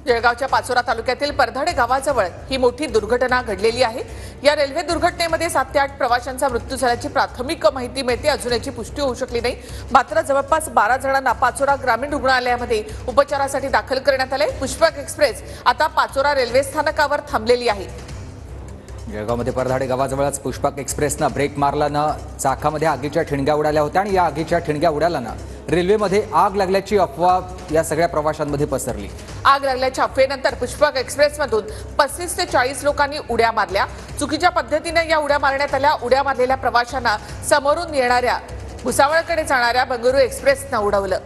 जळगावच्या पाचोरा तालुक्यातील परधाडे गावाजवळ ही मोठी दुर्घटना घडलेली आहे। या रेल्वे दुर्घटनेमध्ये 7 ते 8 प्रवाशांचा मृत्यू झाल्याची प्राथमिक माहिती मिळते। अजून याची पुष्टी होऊ शकली नाही। मात्र जवळपास 12 जणांना पाचोरा ग्रामीण रुग्णालयामध्ये उपचारासाठी दाखल करण्यात आले। पुष्पक एक्सप्रेस आता पाचोरा रेल्वे स्थानकावर थांबलेली आहे। जळगावमध्ये परधाडे गावाजवळच पुष्पक एक्सप्रेसनं ब्रेक मारल्यानं चाकामध्ये आगीच्या ठिणग्या उडाल्या होत्या आणि या आगीच्या ठिणग्या उडाल्यानं रेल्वेमध्ये आग लागल्याची अफवा या सगळ्या प्रवाशांमध्ये पसरली। आग लागल्याच्या अफवेनंतर पुष्पक एक्सप्रेसमधून 35 ते 40 लोकांनी उड्या मारल्या। चुकीच्या पद्धतीने या उड्या मारण्यात आल्या। उड्या मारलेल्या प्रवाशांना समोरून येणाऱ्या भुसावळकडे जाणाऱ्या बंगळुरू एक्सप्रेसनं उडवलं।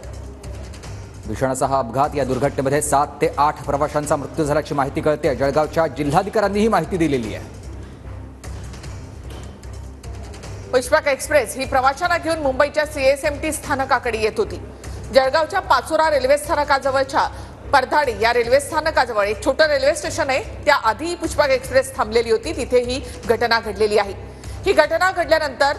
भीषण असा हा अपघात। या दुर्घटनेमध्ये 7 ते 8 प्रवाशांचा मृत्यू झाल्याची माहिती कळते। जळगावच्या जिल्हाधिकाऱ्यांनी ही माहिती दिलेली आहे। पुष्पक एक्सप्रेस ही प्रवाशांना घेऊन मुंबईच्या सीएसएमटी स्थानकाकडे येत होती। जळगावच्या पाचोरा रेल्वे स्थानकाजवळच्या परधाडी या रेल्वे स्थानकाजवळ एक छोटं रेल्वे स्टेशन आहे। त्याआधी पुष्पक एक्सप्रेस थांबलेली होती। तिथे ही घटना घडलेली आहे। ही घटना घडल्यानंतर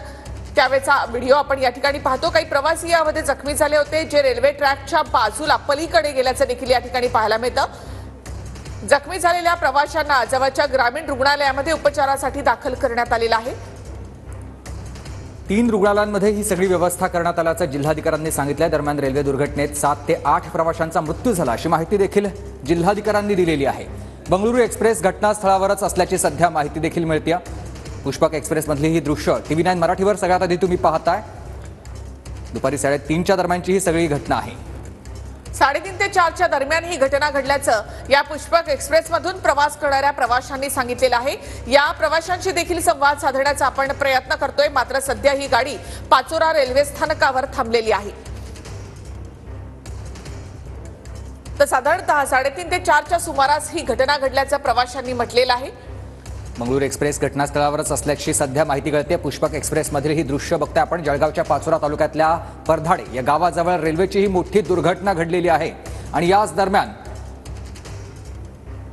त्यावेळेचा व्हिडिओ आपण या ठिकाणी पाहतो। काही प्रवासी यामध्ये जखमी झाले होते, जे रेल्वे ट्रॅकच्या बाजूला पलीकडे गेल्याचं देखील या ठिकाणी पाहायला मिळतं। जखमी झालेल्या प्रवाशांना जवळच्या ग्रामीण रुग्णालयामध्ये उपचारासाठी दाखल करण्यात आलेलं आहे। 3 रुग्णालयांमध्ये ही सगळी व्यवस्था करण्यात आल्याचं जिल्हाधिकाऱ्यांनी सांगितलं। दरम्यान रेल्वे दुर्घटनेत 7 ते 8 प्रवाशांचा मृत्यू झाला अशी माहिती देखील जिल्हाधिकाऱ्यांनी दिलेली आहे। बंगळुरू एक्सप्रेस घटनास्थळावरच असल्याची सध्या माहिती देखील मिळते। पुष्पक एक्सप्रेसमधली ही दृश्य TV9 मराठीवर सगळ्यात आधी तुम्ही पाहताय। दुपारी 3:30च्या दरम्यानची ही सगळी घटना आहे। 3:30 ते 4च्या दरम्यान ही घटना घडल्याचं या पुष्पक एक्सप्रेसमधून प्रवास करणाऱ्या प्रवाशांनी सांगितलेलं आहे। या प्रवाशांशी देखील संवाद साधण्याचा आपण प्रयत्न करतोय। मात्र सध्या ही गाडी पाचोरा रेल्वे स्थानकावर थांबलेली आहे। तर साधारणतः 3:30 ते 4च्या सुमारास ही घटना घडल्याचं प्रवाशांनी म्हटलेलं आहे। बंगळुरू एक्सप्रेस घटनास्थळावरच असल्याची सध्या माहिती कळते। पुष्पक एक्सप्रेसमधील ही दृश्य बघताय आपण। जळगावच्या पाचोरा तालुक्यातल्या परधाडे या गावाजवळ रेल्वेची ही मोठी दुर्घटना घडलेली आहे आणि याच दरम्यान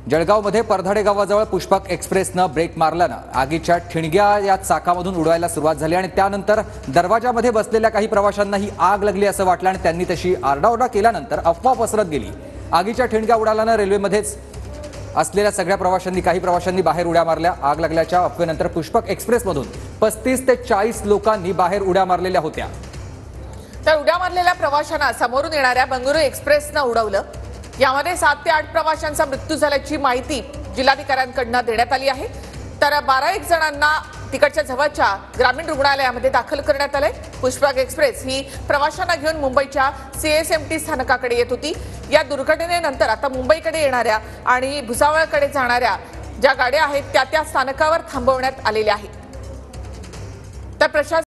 जळगावमध्ये परधाडे गावाजवळ पुष्पक एक्सप्रेसनं ब्रेक मारल्यानं आगीच्या ठिणग्या या चाकामधून उडवायला सुरुवात झाली आणि त्यानंतर दरवाजामध्ये बसलेल्या काही प्रवाशांना ही आग लागली असं वाटलं आणि त्यांनी तशी आरडाओरडा केल्यानंतर अफवा पसरत गेली। आगीच्या ठिणग्या उडाल्यानं रेल्वेमध्येच असलेल्या सगळ्या प्रवाशांनी काही प्रवाशांनी बाहेर उड्या मारल्या। आग लागल्याच्या अफवेनंतर पुष्पक एक्सप्रेसमधून 35 ते 40 लोकांनी बाहेर उड्या मारलेल्या होत्या। तर उड्या मारलेल्या प्रवाशांना समोरून येणाऱ्या बंगळुरू एक्सप्रेसनं उडवलं। यामध्ये 7 ते 8 प्रवाशांचा मृत्यू झाल्याची माहिती जिल्हाधिकाऱ्यांकडून देण्यात आली आहे। तर 12 जणांना तिकडच्या जवळच्या ग्रामीण रुग्णालयामध्ये दाखल करण्यात आले। पुष्पक एक्सप्रेस ही प्रवाशांना घेऊन मुंबईच्या सीएसएमटी स्थानकाकडे येत होती। या दुर्घटनेनंतर आता मुंबईकडे येणाऱ्या आणि भुसावळकडे जाणाऱ्या ज्या गाड्या आहेत त्या स्थानकावर थांबवण्यात आलेल्या आहेत। तर प्रशासन